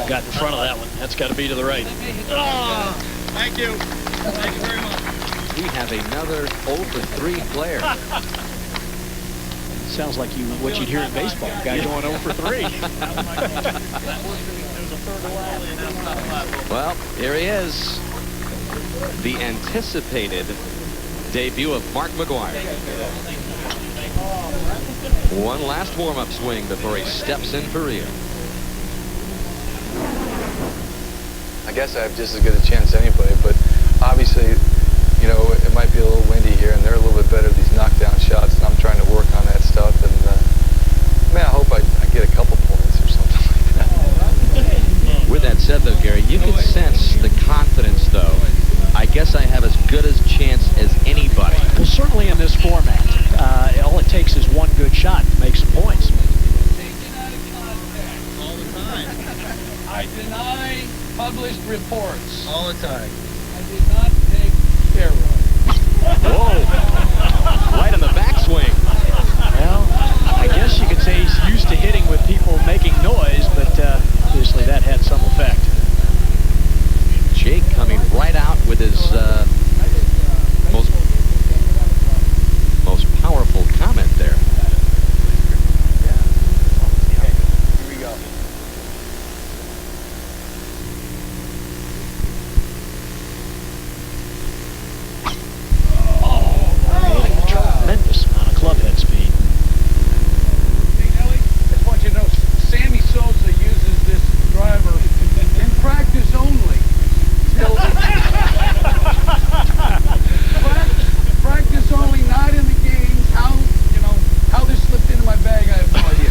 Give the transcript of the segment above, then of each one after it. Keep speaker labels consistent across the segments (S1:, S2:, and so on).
S1: Got in front of that one. That's got to be to the right.
S2: Oh, thank you. Thank you very much.
S3: We have another 0 for 3 player.
S1: Sounds like what you'd hear in baseball. A guy going 0 for 3.
S3: Well, here he is. The anticipated debut of Mark McGwire. One last warm-up swing before he steps in for real.
S4: I guess I have just as good a chance as anybody, but obviously, you know, it might be a little windy here, and they're a little bit better at these knockdown shots, and I'm trying to work on that stuff. And man, I hope I get a couple points or something like that.
S3: With that said, though, Gary, you can sense the confidence, though. I guess I have as good a chance as anybody.
S1: Well, certainly in this format, all it takes is one good shot to make some points.
S2: All the time.
S5: I deny published reports.
S2: All the time.
S5: I did not take steroids.
S3: Whoa. Right on the backswing.
S1: Well, I guess you could say he's used to hitting with people making noise, but obviously that had some effect.
S3: Jake coming right out with his most powerful comment there.
S4: Here we go.
S1: Getting a tremendous amount of club head speed.
S5: Hey, Ellie, I just want you to know, Sammy Sosa uses this driver in practice only. Practice only, not in the games. How this slipped into my bag, I have no idea.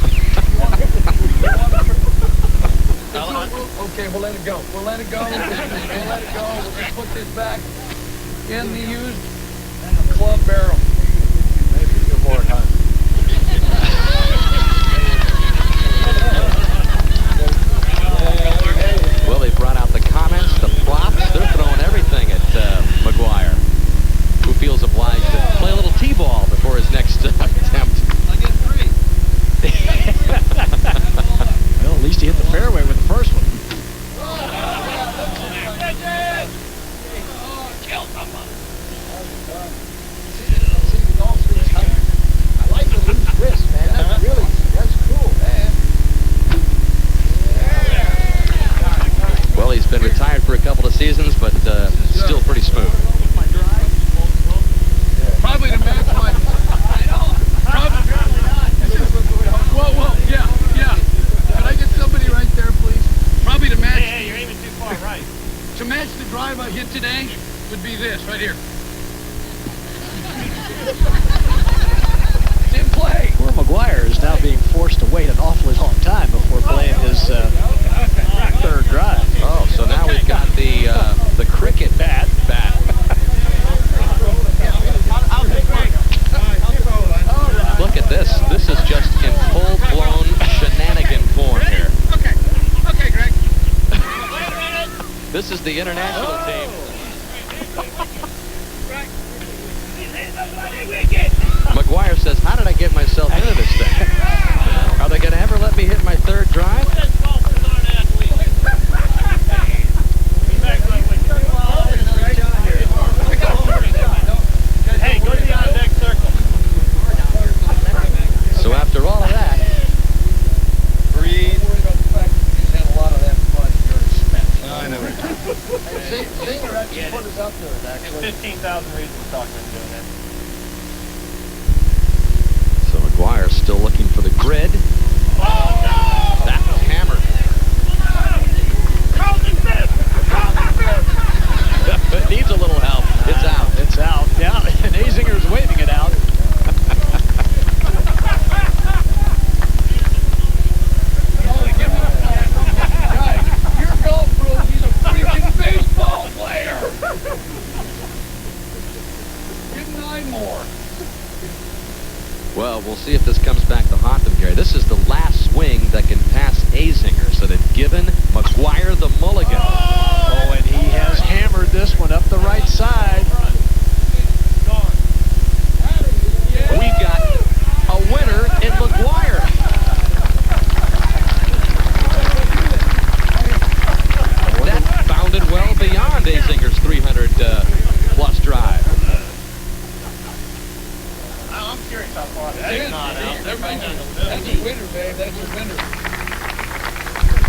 S5: Okay, we'll let it go. We'll let it go. We'll let it go. We'll just put this back in the used club barrel. Maybe you're bored, huh?
S3: Well, they brought out the comments, the props. They're throwing everything at McGwire, who feels obliged to play a little T-ball before his next attempt.
S2: I get 3.
S1: Well, at least he hit the fairway with the first one.
S5: I like the loose wrist, man. That's cool, man.
S3: Well, he's been retired for a couple of seasons, but still pretty smooth.
S5: Probably to match my. Whoa, yeah. Could I get somebody right there, please? Probably to match.
S2: Hey, you're aiming too far right.
S5: To match the drive I hit today would be this right here. It's in play.
S1: Poor McGwire is now being forced to wait an awfully long time before playing his third drive.
S3: Oh, so now we've got the cricket bat. Look at this. This is just in full-blown shenanigan form here.
S5: Okay, Greg.
S3: This is the international team. McGwire says, how did I get myself into this thing? Are they going to ever let me hit my third drive?
S2: Hey, go to the on-deck circle.
S3: So after all of that,
S2: Breathe.
S5: He's had a lot of that fun during Spence.
S2: I know.
S5: Singer actually put us up there,
S2: There's
S5: actually.
S2: 15,000 reasons to talk about doing that.
S3: so McGwire's still looking for the grid. That was hammered. It needs a little help. It's out.
S1: It's out. Yeah, and Azinger's waving it out.
S5: Guys, your golf bro, he's a freaking baseball player. Give him 9 more.
S3: Well, we'll see if this comes back to haunt them, Gary. This is the last swing that can pass Azinger, so they've given McGwire the mulligan.
S1: Oh, and he has hammered this one up the right side.
S3: We've got a winner in McGwire.
S2: I'm curious how far
S5: That's a winner, babe. That's a winner.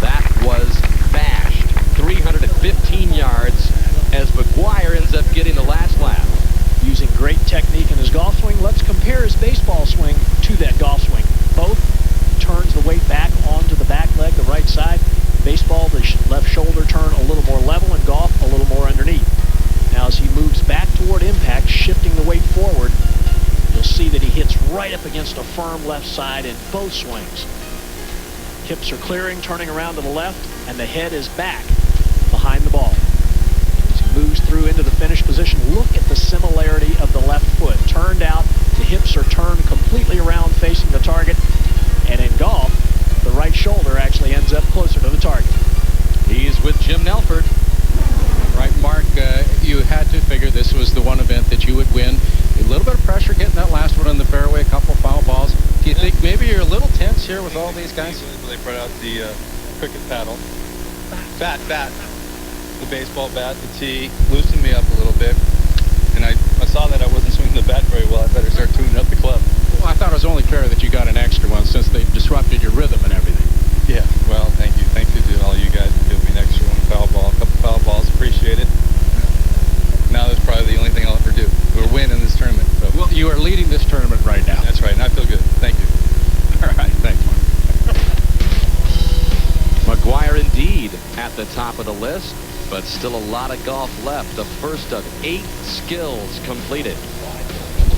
S3: That was bashed. 315 yards as McGwire ends up getting the last lap.
S1: Using great technique in his golf swing, let's compare his baseball swing to that golf swing. Both turns the weight back onto the back leg, the right side. Baseball, the left shoulder turn a little more level, and golf a little more underneath. Now as he moves back toward impact, shifting the weight forward, you'll see that he hits right up against a firm left side in both swings. Hips are clearing, turning around to the left, and the head is back behind the ball. As he moves through into the finish position, look at the similarity of the left foot. Turned out, the hips are turned completely around facing the target, and in golf, the right shoulder actually ends up closer to the target.
S3: He's with Jim Nelford.
S6: Right, Mark, you had to figure this was the one event that you would win. A little bit of pressure getting that last one on the fairway, a couple foul balls. Do you think maybe you're a little tense here with all these guys?
S4: They brought out the cricket paddle. Bat. The baseball bat, the tee, loosened me up a little bit. And I saw that I wasn't swinging the bat very well. I better start tuning up the club.
S6: Well, I thought it was only fair that you got an extra one since they disrupted your rhythm and everything.
S4: Yeah, well, thank you. Thank you to all you guys for giving me an extra one foul ball. A couple foul balls, appreciate it. Now that's probably the only thing I'll ever do. We're winning this tournament. So.
S6: Well, you are leading this tournament right now.
S4: That's right, and I feel good. Thank you.
S6: All right, thanks, Mark.
S3: McGwire indeed at the top of the list, but still a lot of golf left. The first of 8 skills completed.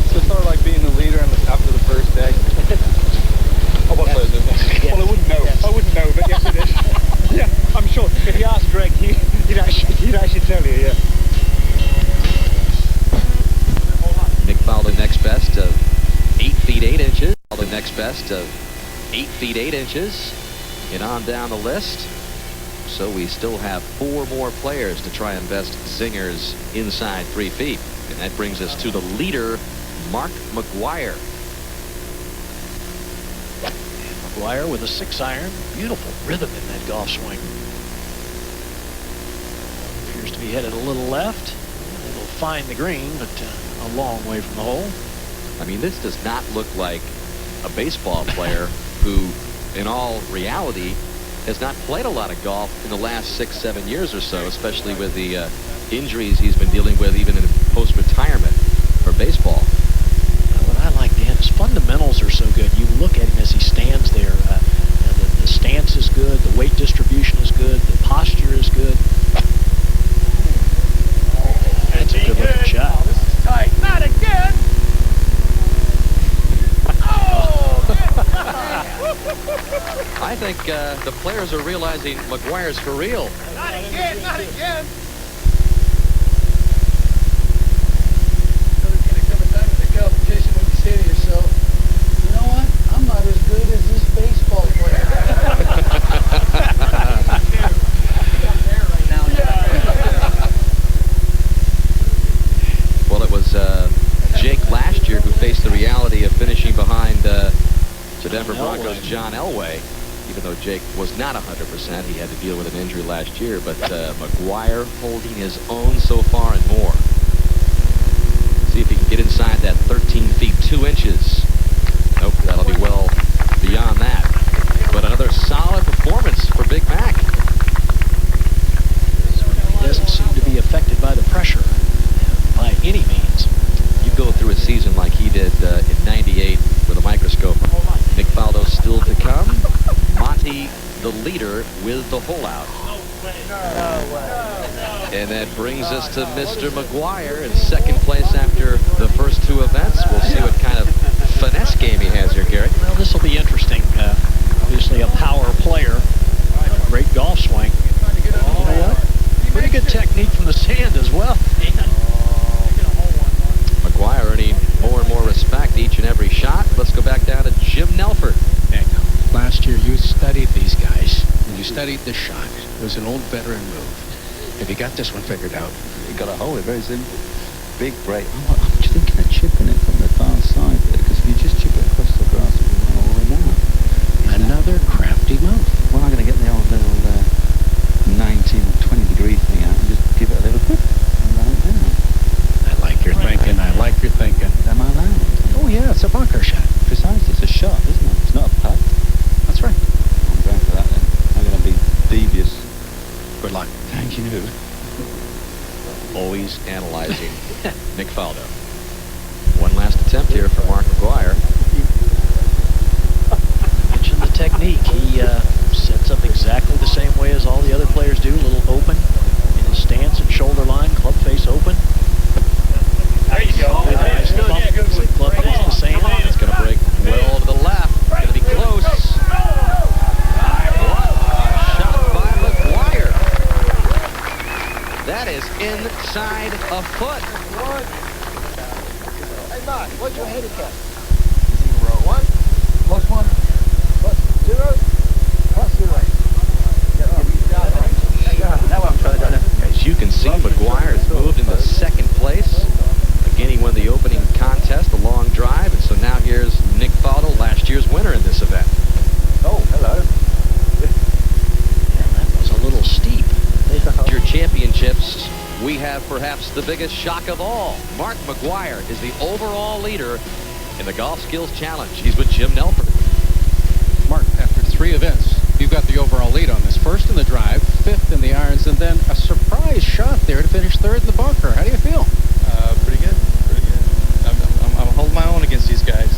S4: So it's sort of like being the leader after the first day.
S2: Well, I wouldn't know. I wouldn't know, but yes, it is. Yeah, I'm sure. If you asked Greg, he'd actually tell you, yeah.
S3: Nick Faldo next best of 8 feet 8 inches. Faldo next best of 8 feet 8 inches. And on down the list. So we still have 4 more players to try and best zingers inside 3 feet. And that brings us to the leader, Mark McGwire.
S1: McGwire with a 6-iron. Beautiful rhythm in that golf swing. Appears to be headed a little left. It'll find the green, but a long way from the hole.
S3: I mean, this does not look like a baseball player who, in all reality, has not played a lot of golf in the last 6-7 years or so, especially with the injuries he's been dealing with even in post-retirement for baseball.
S1: What I like, Dan, his fundamentals are so good. You look at him as he stands there. The stance is good. The weight distribution is good. The posture is good. That's a good-looking shot.
S2: Oh, this is tight. Not again!
S3: I think the players are realizing McGwire's for real.
S2: Not again! Not again!
S5: Competition when you say to yourself, you know what? I'm not as good as this baseball player.
S3: Well, it was Jake last year who faced the reality of finishing behind the Denver Broncos' John Elway. Even though Jake was not 100%, he had to deal with an injury last year. But McGwire holding his own so far and more. See if he can get inside that 13 feet 2 inches. Nope, that'll be well beyond that. But another solid performance for Big Mac.
S1: He doesn't seem to be affected by the pressure by any means.
S3: You go through a season like he did in '98 with a microscope. Nick Faldo still to come. Monty, the leader, with the hole out. And that brings us to Mr. McGwire in second place after the first 2 events. We'll see what kind of finesse game he has here, Gary.
S1: Well, this will be interesting. Obviously a power player. Great golf swing. You know what? Pretty good technique from the sand as well.
S3: McGwire earning more and more respect each and every shot. Let's go back down to Jim Nelford.
S6: Last year you studied these guys, and you studied this shot. It was an old veteran move. Have you got this one figured out?
S7: You got to hold it very simple. Big break. I'm just thinking of chipping it from the far side there, because if you just chip it across the grass, it will run all the way down.
S6: Another crafty move.
S7: Well, I'm going to get the old little 19 or 20 degree thing out and just give it a little whip and run it down.
S6: I like your thinking. I like your thinking.
S7: Am I allowed?
S6: Oh, yes. It's a bunker shot.
S7: Precisely, it's a shot, isn't it? It's not a putt.
S6: That's right.
S7: I'm going for that then. I'm going to be devious.
S6: Good luck.
S7: Thank you.
S3: Always analyzing Nick Faldo. One last attempt here for Mark McGwire.
S1: Mention the technique. He sets up exactly the same way as all the other players do. A little open in his stance and shoulder line. Club face open.
S2: There you go.
S1: Nice bump. The club face the same.
S3: It's going to break well to the left. Going to be close. What a shot by McGwire. That is inside a foot.
S5: Hey, Mark, what's your handicap? 1 plus 1 plus 0 plus 0.
S7: Now I'm trying to do.
S3: As you can see, McGwire has moved into second place. Again, he won the opening contest, the long drive, and so now here's Nick Faldo, last year's winner in this event.
S5: Oh, hello.
S1: Yeah, that was a little steep.
S3: Your championships, we have perhaps the biggest shock of all. Mark McGwire is the overall leader in the Golf Skills Challenge. He's with Jim Nelford.
S6: Mark, after 3 events, you've got the overall lead on this. First in the drive, 5th in the irons, and then a surprise shot there to finish 3rd in the bunker. How do you feel?
S2: Pretty good. Pretty good. I'm holding my own against these guys.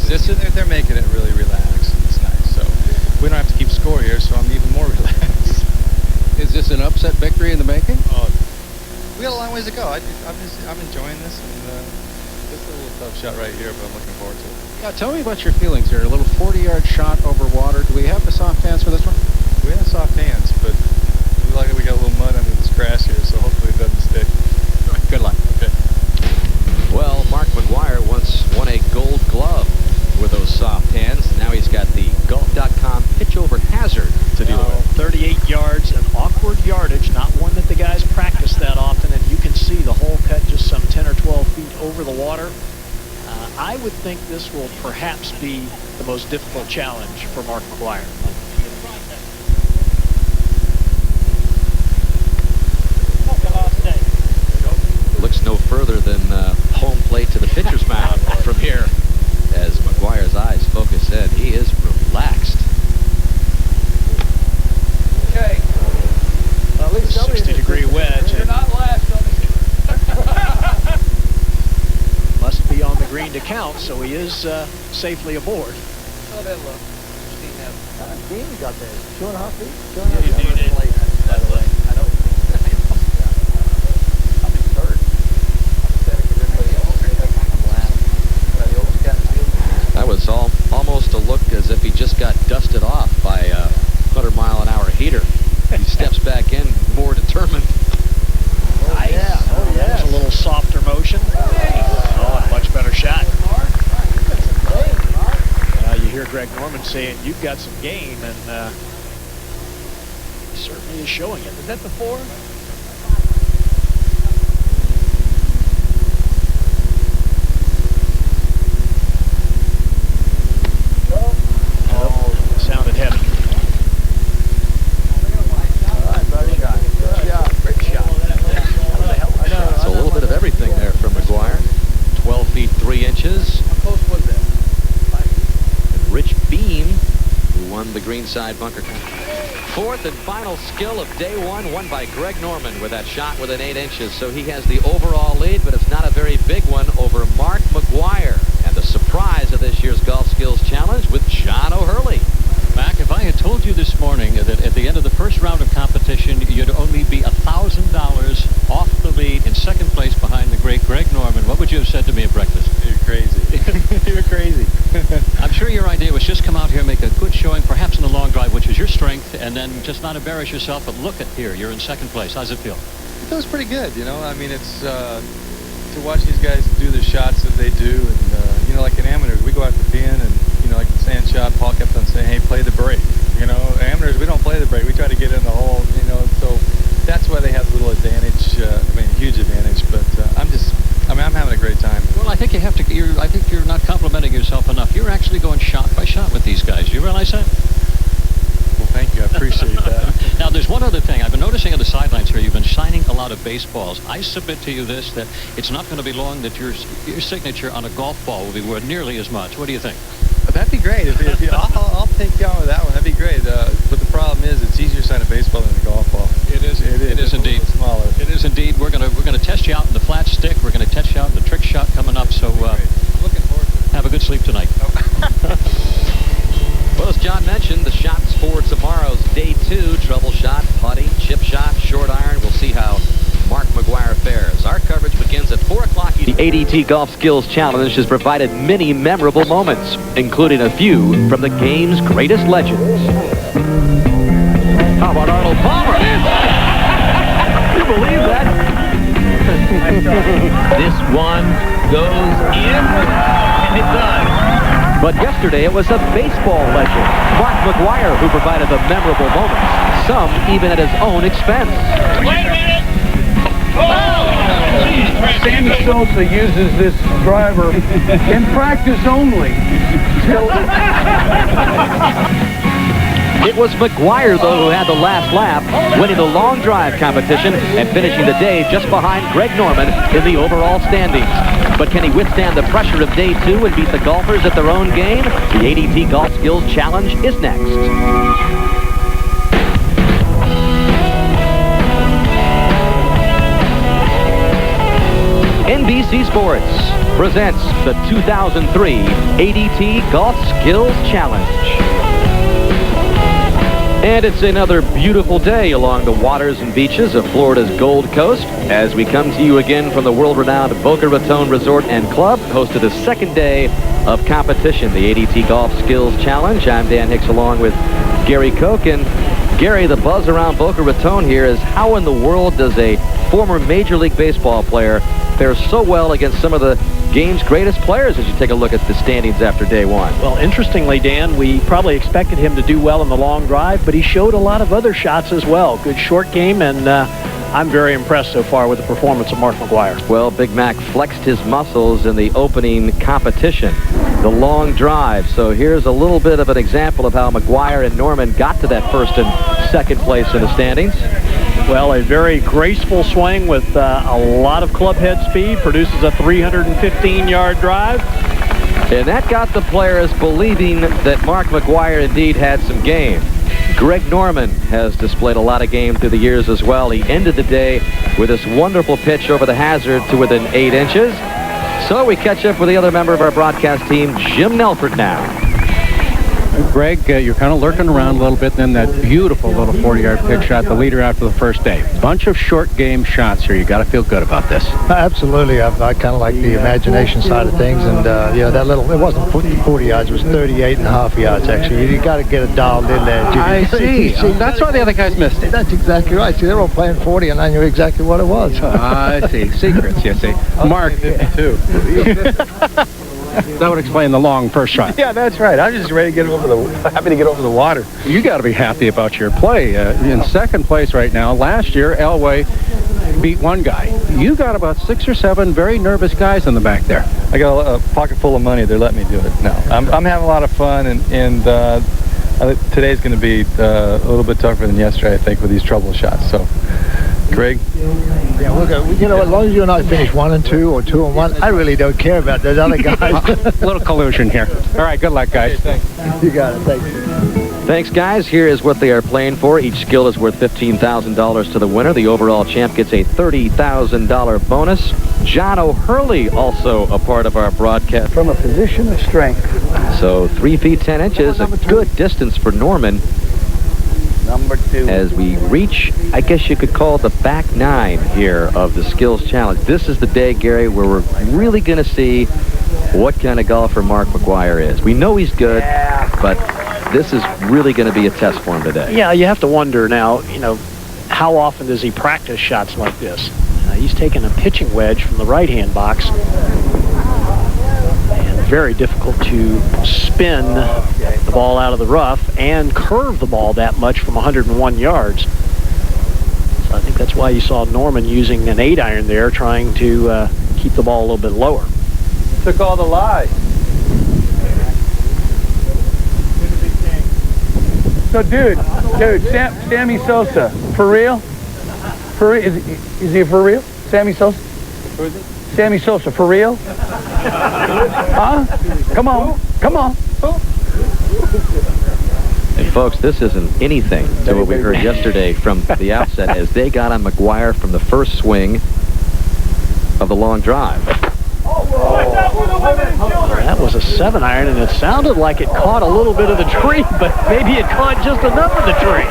S2: They're making it really relaxed. It's nice. So we don't have to keep score here, so I'm even more relaxed.
S6: Is this an upset victory in the making?
S2: Oh, we got a long ways to go. I'm enjoying this, and this is a little tough shot right here, but I'm looking forward to it.
S6: Yeah, tell me about your feelings here. A little 40-yard shot over water. Do we have the soft hands for this one?
S2: We have soft hands, but we like that we got a little mud under this grass here, so hopefully it doesn't stick.
S6: Good luck.
S2: Okay.
S3: Well, Mark McGwire once won a gold glove with those soft hands. Now he's got the golf.com pitch over hazard to deal with.
S1: 38 yards, an awkward yardage, not one that the guys practice that often, and you can see the hole cut just some 10 or 12 feet over the water. I would think this will perhaps be the most difficult challenge for Mark McGwire.
S3: Looks no further than home plate to the pitcher's mound from here. As McGwire's eyes focus in, he is relaxed.
S5: Okay. At least
S1: 60-degree wedge.
S5: You're not last on the
S1: Must be on the green to count, so he is safely aboard.
S5: Oh, that look. Dean got there. 2.5 feet? 2.5
S1: Yeah,
S5: feet.
S1: you did.
S5: By the way. I know. I'm in 3rd. I'm pathetic as everybody else. I'm last. The oldest guy in the field.
S3: That was almost a look as if he just got dusted off by a 100-mile-an-hour heater. He steps back in more determined.
S1: Nice.
S5: Yeah. Oh, yeah.
S1: There's a little softer motion. Oh, a much better shot. You hear Greg Norman saying you've got some game, and he certainly is showing it.
S5: Is that the 4?
S1: Oh, sounded heavy.
S5: All right, buddy. Good shot. Great shot.
S3: It's a little bit of everything there from McGwire. 12 feet 3 inches.
S5: How close was that?
S3: Rich Beam, who won the greenside bunker. 4th and final skill of day 1, won by Greg Norman with that shot within 8 inches. So he has the overall lead, but it's not a very big one over Mark McGwire. And the surprise of this year's Golf Skills Challenge with John O'Hurley.
S8: Mac, if I had told you this morning that at the end of the first round of competition, you'd only be $1,000 off the lead in second place behind the great Greg Norman, what would you have said to me at breakfast?
S2: You're crazy. You're crazy.
S8: I'm sure your idea was just come out here, make a good showing, perhaps in the long drive, which is your strength, and then just not embarrass yourself, but look at here, you're in second place. How's it feel?
S2: It feels pretty good, you know. I mean, it's to watch these guys do the shots that they do, and you know, like in amateurs, we go out the pin, and you know, like the sand shot, Paul kept on saying, "Hey, play the break." You know, amateurs, we don't play the break. We try to get in the hole, you know. So that's why they have a little advantage. I mean, huge advantage. But I'm having a great time.
S8: Well, I think you have to. I think you're not complimenting yourself enough. You're actually going shot by shot with these guys. Do you realize that?
S2: Well, thank you. I appreciate that.
S8: Now, there's one other thing. I've been noticing on the sidelines here, you've been signing a lot of baseballs. I submit to you this, that it's not going to be long that your signature on a golf ball will be worth nearly as much. What do you think?
S2: That'd be great. I'll take you on with that one. That'd be great. But the problem is, it's easier to sign a baseball than a golf ball.
S8: It is. It is indeed.
S2: Smaller.
S8: It is indeed. We're gonna test you out in the flat stick. We're gonna test you out in the trick shot coming up. So
S2: I'm looking forward to it.
S8: have a good sleep tonight.
S3: Well, as John mentioned, the shots for tomorrow's day 2: trouble shot, putting, chip shot, short iron. We'll see how Mark McGwire fares. Our coverage begins at 4 o'clock. The ADT Golf Skills Challenge has provided many memorable moments, including a few from the game's greatest legends. How about Arnold Palmer? You believe that?
S9: This one goes in, and it does.
S3: But yesterday it was a baseball legend, Mark McGwire, who provided the memorable moments, some even at his own expense.
S9: Wait a minute!
S5: Sandy Sosa uses this driver in practice only.
S3: It was McGwire, though, who had the last laugh, winning the long drive competition and finishing the day just behind Greg Norman in the overall standings. But can he withstand the pressure of day 2 and beat the golfers at their own game? The ADT Golf Skills Challenge is next. NBC Sports presents the 2003 ADT Golf Skills Challenge. And it's another beautiful day along the waters and beaches of Florida's Gold Coast as we come to you again from the world-renowned Boca Raton Resort and Club, host of the second day of competition, the ADT Golf Skills Challenge. I'm Dan Hicks along with Gary Koch. And Gary, the buzz around Boca Raton here is how in the world does a former Major League Baseball player fare so well against some of the game's greatest players as you take a look at the standings after day 1?
S1: Well, interestingly, Dan, we probably expected him to do well in the long drive, but he showed a lot of other shots as well. Good short game, and I'm very impressed so far with the performance of Mark McGwire.
S3: Well, Big Mac flexed his muscles in the opening competition, the long drive. So here's a little bit of an example of how McGwire and Norman got to that first and second place in the standings.
S1: Well, a very graceful swing with a lot of club head speed, produces a 315-yard drive.
S3: And that got the players believing that Mark McGwire indeed had some game. Greg Norman has displayed a lot of game through the years as well. He ended the day with this wonderful pitch over the hazard to within 8 inches. So we catch up with the other member of our broadcast team, Jim Nelford now.
S6: Greg, you're kind of lurking around a little bit, and then that beautiful little 40-yard pitch shot, the leader after the first day. Bunch of short game shots here. You got to feel good about this.
S10: Absolutely. I kind of like the imagination side of things, and that little, it wasn't 40 yards, it was 38 and a half yards actually. You got to get it dialed in there.
S6: I see. That's why the other guys missed it.
S10: That's exactly right. See, they're all playing 40, and I knew exactly what it was.
S6: I see. Secrets, you see. Mark, too. That would explain the long first shot.
S2: Yeah, that's right. I'm just ready to get happy to get over the water.
S6: You got to be happy about your play. In second place right now. Last year, Elway beat one guy. You got about 6 or 7 very nervous guys in the back there.
S2: I got a pocket full of money. They're letting me do it now. I'm having a lot of fun, and today's going to be a little bit tougher than yesterday, I think, with these trouble shots. So, Greg?
S10: Yeah, we'll go. You know, as long as you and I finish 1 and 2 or 2 and 1, I really don't care about those other guys.
S6: A little collusion here. All right, good luck, guys.
S2: Thanks.
S10: You got it. Thank you.
S3: Thanks, guys. Here is what they are playing for. Each skill is worth $15,000 to the winner. The overall champ gets a $30,000 bonus. John O'Hurley also a part of our broadcast.
S5: From a position of strength.
S3: So 3 feet 10 inches, a good distance for Norman.
S5: Number 2.
S3: As we reach, I guess you could call it the back 9 here of the Skills Challenge. This is the day, Gary, where we're really going to see what kind of golfer Mark McGwire is. We know he's good, but this is really going to be a test for him today.
S1: Yeah, you have to wonder now, how often does he practice shots like this? He's taken a pitching wedge from the right-hand box. And very difficult to spin the ball out of the rough and curve the ball that much from 101 yards. So I think that's why you saw Norman using an 8-iron there, trying to keep the ball a little bit lower.
S2: Took all the lies.
S5: So, dude, Sammy Sosa, for real? For real? Is he for real? Sammy Sosa? Who is it? Sammy Sosa, for real? Huh? Come on.
S3: And folks, this isn't anything to what we heard yesterday from the outset as they got on McGwire from the first swing of the long drive.
S1: That was a 7-iron, and it sounded like it caught a little bit of the tree, but maybe it caught just enough of the tree.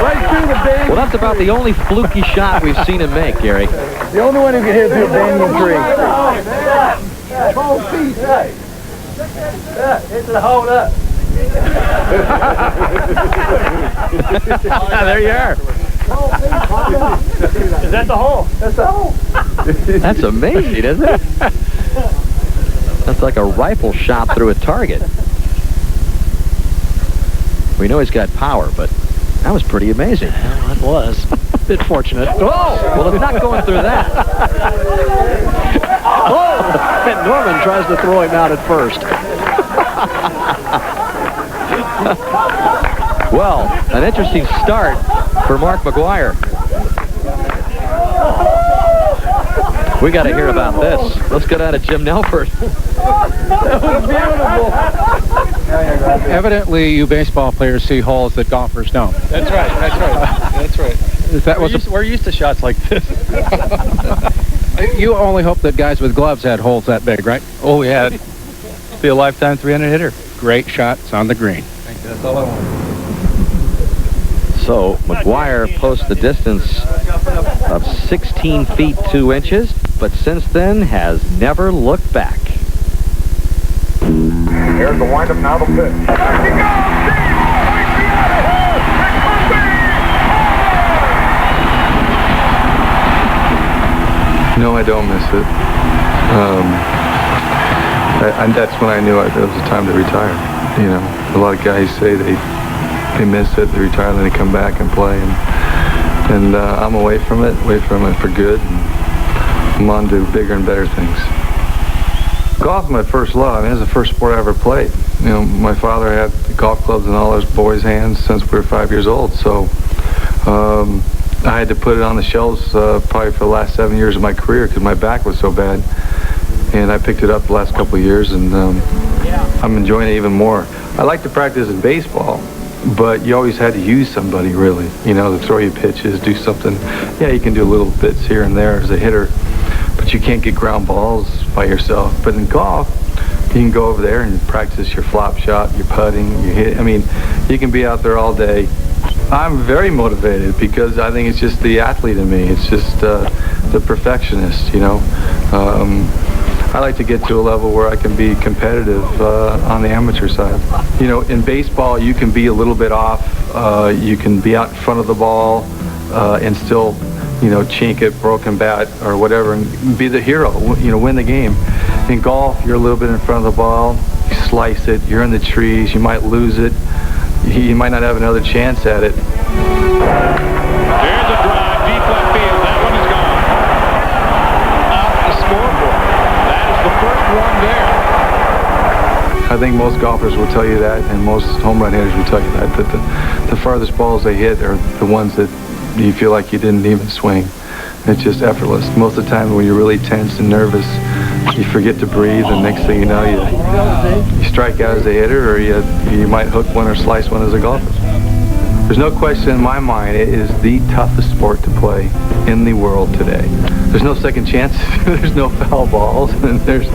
S5: Right through the banyan.
S3: Well, that's about the only fluky shot we've seen him make, Gary.
S5: The only one who can hit through a banyan tree. It's a hold up.
S3: There you are.
S5: Is that the hole? That's the hole.
S3: That's amazing, isn't it? That's like a rifle shot through a target. We know he's got power, but that was pretty amazing.
S1: Well, it was. A bit fortunate.
S3: Oh! Well, it's not going through that.
S1: Oh! And Norman tries to throw him out at first.
S3: Well, an interesting start for Mark McGwire. We got to hear about this. Let's go down to Jim Nelford.
S5: That was beautiful.
S6: Evidently, you baseball players see holes that golfers don't.
S2: That's right. We're used to shots like this.
S6: You only hope that guys with gloves had holes that big, right?
S2: Oh, yeah. Be a lifetime 300 hitter.
S6: Great shots on the green.
S2: Thank you. That's all I want.
S3: So McGwire posts the distance of 16 feet 2 inches, but since then has never looked back.
S11: Here's the windup, now the pitch.
S4: No, I don't miss it. And that's when I knew it was time to retire. You know, a lot of guys say they miss it, they retire, then they come back and play. And I'm away from it for good. And I'm on to bigger and better things. Golf is my first love. I mean, it's the first sport I ever played. You know, my father had golf clubs in all his boys' hands since we were 5 years old. So I had to put it on the shelves probably for the last 7 years of my career because my back was so bad. And I picked it up the last couple of years, and I'm enjoying it even more. I like to practice in baseball, but you always had to use somebody, really, you know, to throw you pitches, do something. Yeah, you can do little bits here and there as a hitter, but you can't get ground balls by yourself. But in golf, you can go over there and practice your flop shot, your putting, your hit. I mean, you can be out there all day. I'm very motivated because I think it's just the athlete in me. It's just the perfectionist, you know. I like to get to a level where I can be competitive on the amateur side. You know, in baseball, you can be a little bit off. You can be out in front of the ball and still, you know, chink it, broken bat, or whatever, and be the hero, you know, win the game. In golf, you're a little bit in front of the ball. You slice it. You're in the trees. You might lose it. You might not have another chance at it.
S12: There's a drive, deep left field. That one is gone. Off the scoreboard. That is the first one there.
S4: I think most golfers will tell you that, and most home run hitters will tell you that the farthest balls they hit are the ones that you feel like you didn't even swing. It's just effortless. Most of the time when you're really tense and nervous, you forget to breathe, and next thing you know, you strike out as a hitter, or you might hook one or slice one as a golfer. There's no question in my mind, it is the toughest sport to play in the world today. There's no second chance. There's no foul balls, and there's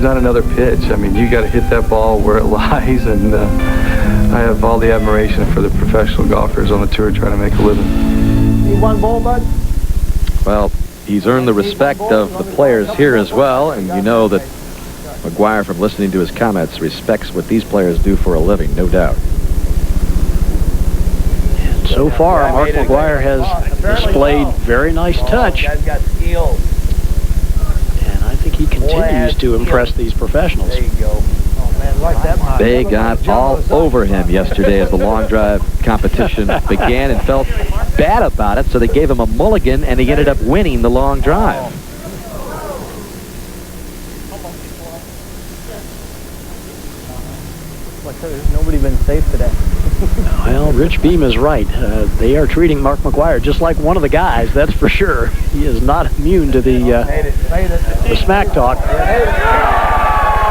S4: not another pitch. I mean, you got to hit that ball where it lies, and I have all the admiration for the professional golfers on the tour trying to make a living.
S5: Need one ball, bud?
S3: Well, he's earned the respect of the players here as well, and you know that McGwire, from listening to his comments, respects what these players do for a living, no doubt.
S1: So far, Mark McGwire has displayed very nice touch. And I think he continues to impress these professionals.
S5: There you go.
S3: They got all over him yesterday as the long drive competition began and felt bad about it, so they gave him a mulligan, and he ended up winning the long drive.
S5: Like, there's nobody been safe today.
S1: Well, Rich Beam is right. They are treating Mark McGwire just like one of the guys, that's for sure. He is not immune to the smack talk.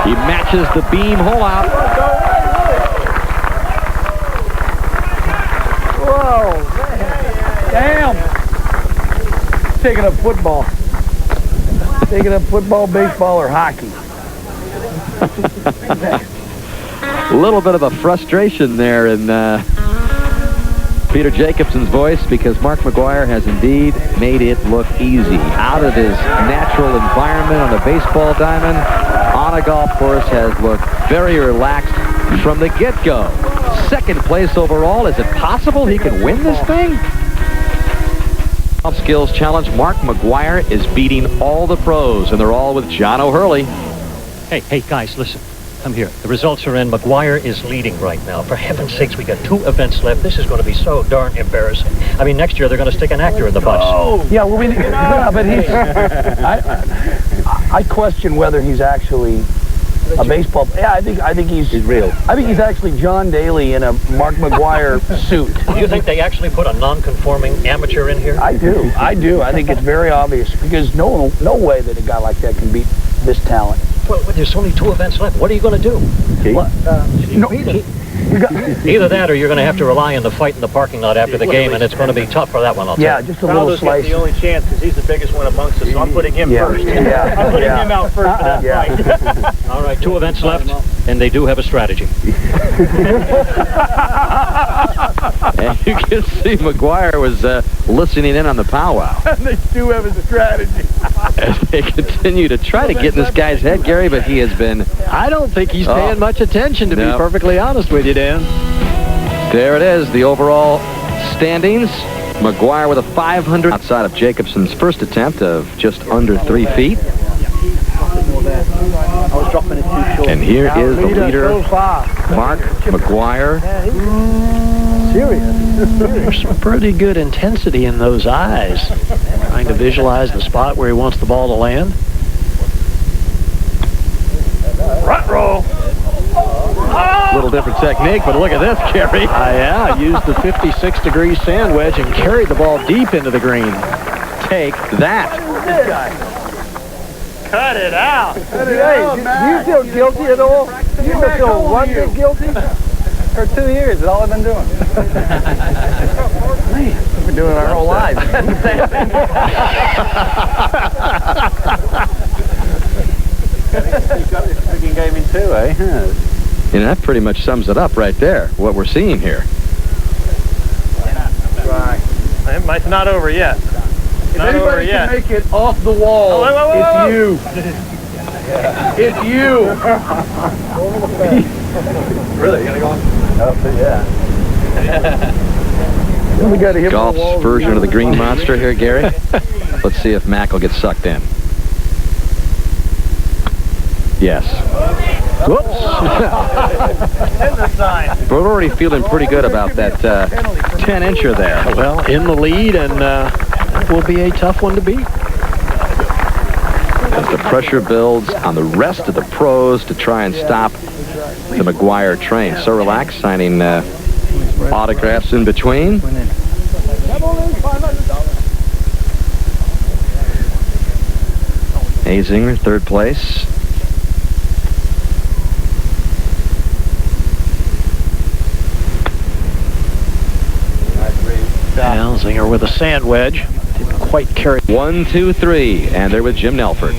S3: He matches the Beam hole out.
S5: Whoa! Damn! Taking up football. Taking up football, baseball, or hockey.
S3: A little bit of a frustration there in Peter Jacobson's voice, because Mark McGwire has indeed made it look easy. Out of his natural environment on a baseball diamond, on a golf course, has looked very relaxed from the get-go. Second place overall. Is it possible he can win this thing? Skills challenge. Mark McGwire is beating all the pros, and they're all with John O'Hurley.
S8: Hey, guys, listen. Come here. The results are in. McGwire is leading right now. For heaven's sakes, we got 2 events left. This is going to be so darn embarrassing. I mean, next year they're going to stick an actor in the bus.
S5: Oh, yeah, well, yeah, but he's. I question whether he's actually a baseball. Yeah, I think he's real. I think he's actually John Daly in a Mark McGwire suit.
S8: Do you think they actually put a non-conforming amateur in here?
S5: I do. I think it's very obvious, because no way that a guy like that can beat this talent.
S8: Well, there's only 2 events left. What are you going to do? Either that, or you're going to have to rely on the fight in the parking lot after the game, and it's going to be tough for that one, I'll tell you.
S5: Yeah, just a little slice.
S13: The only chance, because he's the biggest one amongst us, so I'm putting him first.
S5: Yeah.
S13: I'm putting him out first for that fight.
S8: All right, 2 events left, and they do have a strategy.
S3: And you can see McGwire was listening in on the powwow.
S5: And they do have a strategy.
S3: As they continue to try to get in this guy's head, Gary, but he has been...
S1: I don't think he's paying much attention, to be perfectly honest with you, Dan.
S3: There it is, the overall standings. McGwire with a 500 outside of Jacobson's first attempt of just under 3 feet. And here is the leader, Mark McGwire.
S1: There's some pretty good intensity in those eyes. Trying to visualize the spot where he wants the ball to land.
S5: Front roll.
S3: A little different technique, but look at this, Gary.
S1: Yeah, used the 56-degree sand wedge and carried the ball deep into the green.
S3: Take that.
S5: This guy.
S13: Cut it out.
S5: Hey, do you feel guilty at all? Do you ever feel one bit guilty? For 2 years, that's all I've been doing. Man, we've been doing it our whole lives.
S7: Freaking gave me 2, eh?
S3: And that pretty much sums it up right there, what we're seeing here.
S13: Right. It's not over yet.
S5: If anybody can make it off the wall, it's you. It's you.
S13: Really? You gonna go?
S5: Yeah. We got to hit
S3: Golf's version of the green monster here, Gary. Let's see if Mac will get sucked in. Yes. Whoops. We're already feeling pretty good about that 10-incher there.
S1: Well, in the lead, and it will be a tough one to beat.
S3: As the pressure builds on the rest of the pros to try and stop the McGwire train. So relaxed, signing autographs in between. Azinger, 3rd place.
S1: Zinger with a sand wedge. Didn't quite carry.
S3: 1, 2, 3, and they're with Jim Nelford.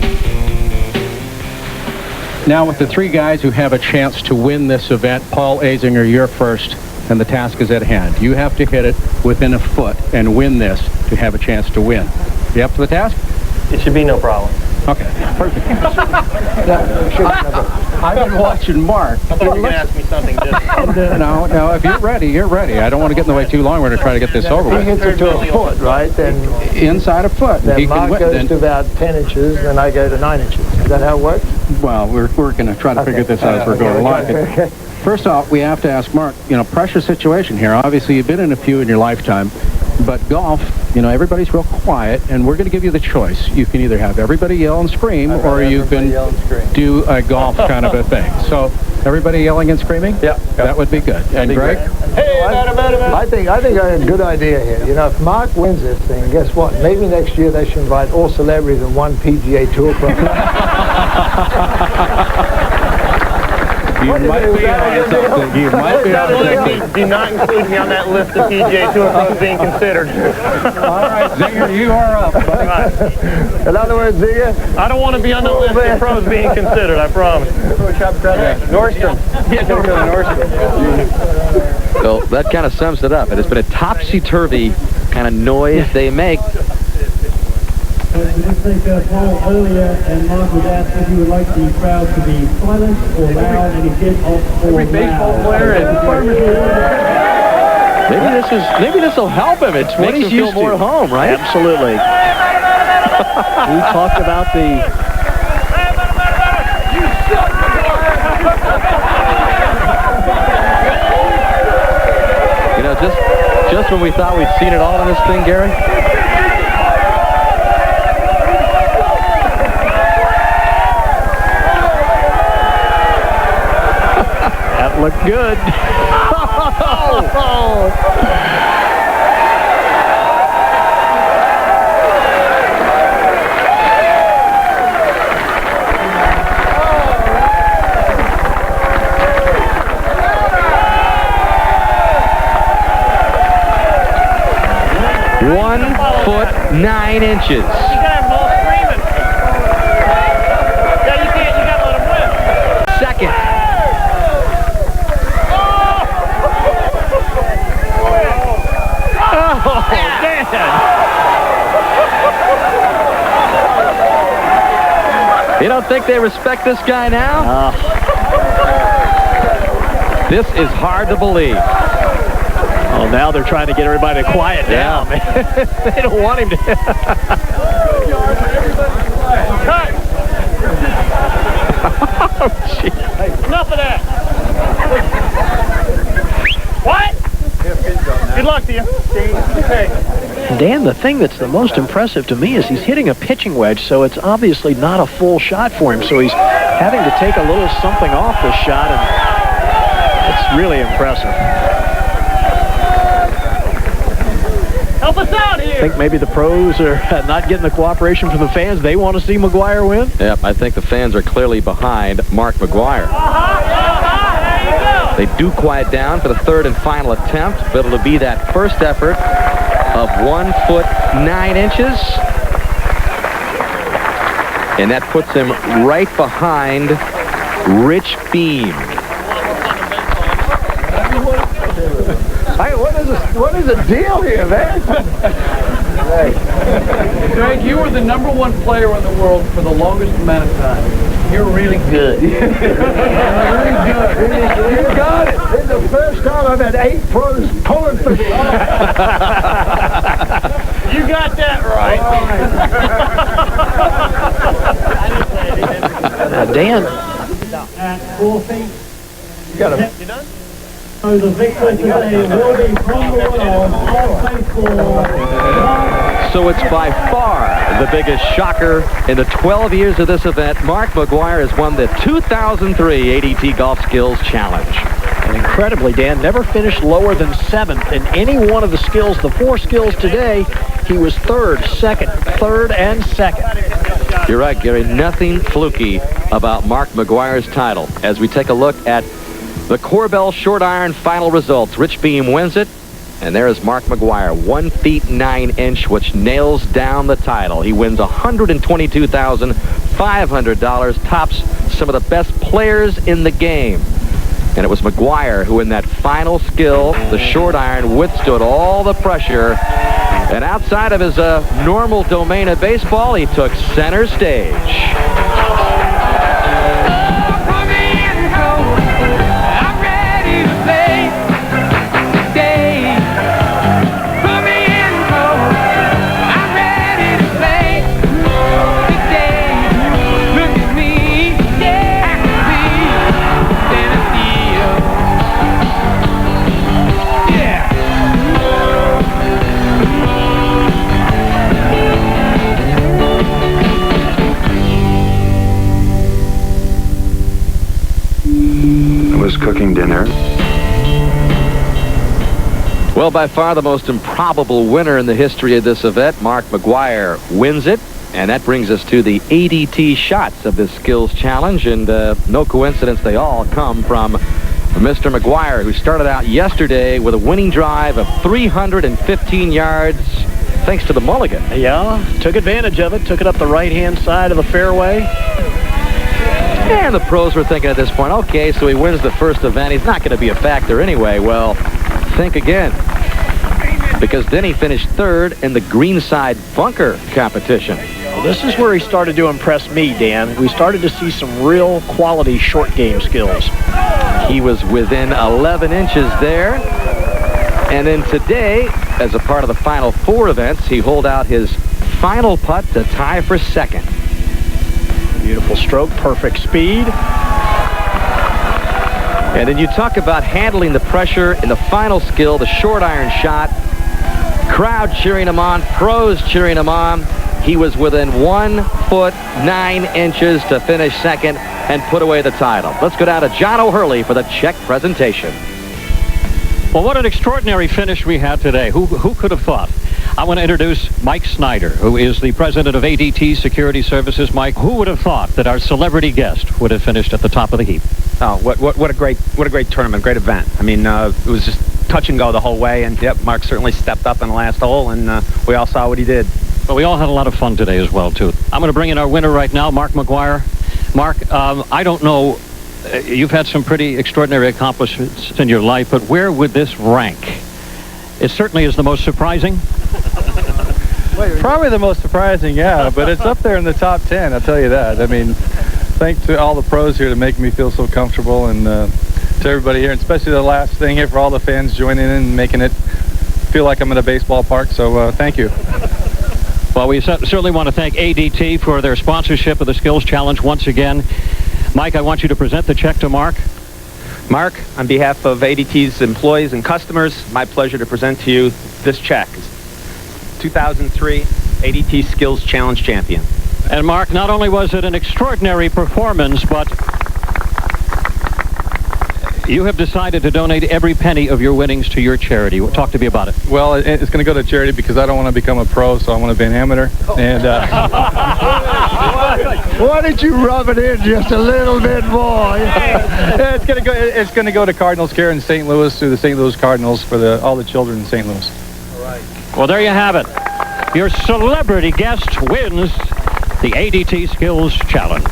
S6: Now with the 3 guys who have a chance to win this event, Paul Azinger, you're first, and the task is at hand. You have to hit it within a foot and win this to have a chance to win. You up for the task?
S13: It should be no problem.
S6: Okay, perfect. I've been watching Mark.
S13: I thought you were going to ask me something different.
S6: No, if you're ready, you're ready. I don't want to get in the way too long. We're going to try to get this over with.
S10: He hits it to a foot, right? Then
S6: inside a foot.
S10: Then Mark goes to about 10 inches, and I go to 9 inches. Is that how it works?
S6: Well, we're going to try to figure this out as we're going along.
S10: Okay.
S6: First off, we have to ask Mark, pressure situation here. Obviously, you've been in a few in your lifetime. But golf, you know, everybody's real quiet, and we're going to give you the choice. You can either have everybody yell and scream, or you can do a golf kind of a thing. So, everybody yelling and screaming?
S10: Yeah.
S6: That would be good. And Greg?
S10: Hey, I think I have a good idea here. You know, if Mark wins this thing, guess what? Maybe next year they should invite all celebrities in one PGA Tour
S6: You might be on something. You might be on something.
S13: Do not include me on that list of PGA Tour pros being considered.
S6: All right, Zinger, you are up.
S10: In other words, Zinger,
S13: I don't want to be on the list of pros being considered, I promise. Nordstrom. Yeah, Nordstrom.
S3: So that kind of sums it up. It has been a topsy-turvy kind of noise they make.
S14: I just think Paul earlier and Mark was asked if you would like the crowd to be silent or loud, and he did opt for
S5: Every baseball player
S3: Maybe this will help him. It makes him feel more at home, right?
S1: Absolutely. We talked about the...
S3: You know, just when we thought we'd seen it all in this thing, Gary.
S1: That looked good.
S3: .9 inches.
S13: You gotta have them all screaming. Yeah, you can't. You gotta let them win.
S3: Second. You don't think they respect this guy now? This is hard to believe.
S1: Oh, now they're trying to get everybody to quiet down. They don't want him to.
S13: Cut!
S1: Oh, geez.
S13: Enough of that. What? Good luck to you. Hey.
S1: Dan, the thing that's the most impressive to me is he's hitting a pitching wedge, so it's obviously not a full shot for him. So he's having to take a little something off this shot, and it's really impressive.
S13: Help us out
S1: I
S13: here.
S1: think maybe the pros are not getting the cooperation from the fans. They want to see McGwire win.
S3: Yep, I think the fans are clearly behind Mark McGwire. They do quiet down for the third and final attempt, but it'll be that first effort of 1'9". And that puts him right behind Rich Beam.
S10: what is the deal here, man?
S5: Greg, you were the #1 player in the world for the longest amount of time. You're really good. Really good.
S10: You got it. This is the first time I've had 8 pros pulling for me.
S13: You got that right.
S1: Dan.
S14: At 4 feet.
S10: You got him.
S13: You done?
S14: So the victor today will be from the world of baseball.
S3: So it's by far the biggest shocker in the 12 years of this event. Mark McGwire has won the 2003 ADT Golf Skills Challenge.
S1: And incredibly, Dan, never finished lower than 7th in any one of the skills. The 4 skills today, he was 3rd, 2nd, 3rd, and 2nd.
S3: You're right, Gary. Nothing fluky about Mark McGwire's title. As we take a look at the Corbell Short Iron final results, Rich Beam wins it. And there is Mark McGwire, 1'9", which nails down the title. He wins $122,500, tops some of the best players in the game. And it was McGwire who, in that final skill, the short iron, withstood all the pressure. And outside of his normal domain of baseball, he took center stage.
S15: was cooking dinner.
S3: Well, by far the most improbable winner in the history of this event, Mark McGwire wins it. And that brings us to the ADT shots of this skills challenge. And no coincidence, they all come from Mr. McGwire, who started out yesterday with a winning drive of 315 yards, thanks to the mulligan.
S1: Yeah, took advantage of it, took it up the right-hand side of the fairway.
S3: And the pros were thinking at this point, okay, so he wins the first event. He's not going to be a factor anyway. Well, think again. Because then he finished third in the greenside bunker competition.
S1: Well, this is where he started to impress me, Dan. We started to see some real quality short game skills.
S3: He was within 11 inches there. And then today, as a part of the final 4 events, he holed out his final putt to tie for second.
S1: Beautiful stroke, perfect speed.
S3: And then you talk about handling the pressure in the final skill, the short iron shot. Crowd cheering him on, pros cheering him on. He was within 1 foot 9 inches to finish second and put away the title. Let's go down to John O'Hurley for the check presentation.
S8: Well, what an extraordinary finish we had today. Who could have thought? I want to introduce Mike Snyder, who is the president of ADT Security Services. Mike, who would have thought that our celebrity guest would have finished at the top of the heap?
S16: Oh, what a great tournament, great event. I mean, it was just touch and go the whole way, and yep, Mark certainly stepped up in the last hole, and we all saw what he did.
S8: Well, we all had a lot of fun today as well, too. I'm going to bring in our winner right now, Mark McGwire. Mark, I don't know, you've had some pretty extraordinary accomplishments in your life, but where would this rank? It certainly is the most surprising.
S2: Probably the most surprising, yeah, but it's up there in the top 10, I'll tell you that. I mean, thanks to all the pros here to make me feel so comfortable, and to everybody here, and especially the last thing here for all the fans joining in and making it feel like I'm in a baseball park, so thank you.
S8: Well, we certainly want to thank ADT for their sponsorship of the Skills Challenge once again. Mike, I want you to present the check to Mark.
S16: Mark, on behalf of ADT's employees and customers, my pleasure to present to you this check. 2003 ADT Skills Challenge champion.
S8: And Mark, not only was it an extraordinary performance, but you have decided to donate every penny of your winnings to your charity. Talk to me about it.
S2: Well, it's going to go to charity because I don't want to become a pro, so I want to be an amateur. And
S10: why did you rub it in just a little bit more?
S2: It's going to go to Cardinals Care in St. Louis, to the St. Louis Cardinals, for all the children in St. Louis.
S8: All right. Well, there you have it. Your celebrity guest wins the ADT Skills Challenge.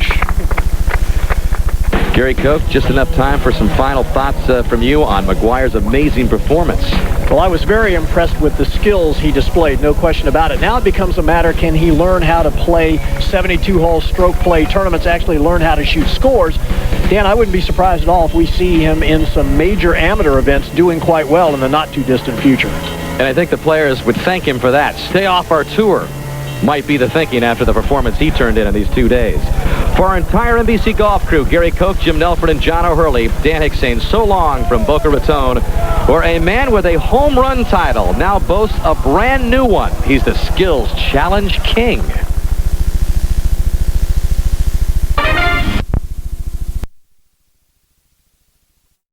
S3: Gary Koch, just enough time for some final thoughts from you on McGwire's amazing performance.
S1: Well, I was very impressed with the skills he displayed, no question about it. Now it becomes a matter, can he learn how to play 72-hole stroke play tournaments, actually learn how to shoot scores? Dan, I wouldn't be surprised at all if we see him in some major amateur events doing quite well in the not-too-distant future.
S3: And I think the players would thank him for that. Stay off our tour might be the thinking after the performance he turned in these 2 days. For our entire NBC Golf crew, Gary Koch, Jim Nelford, and John O'Hurley, Dan Hicks saying so long from Boca Raton, where a man with a home run title now boasts a brand new one. He's the Skills Challenge King.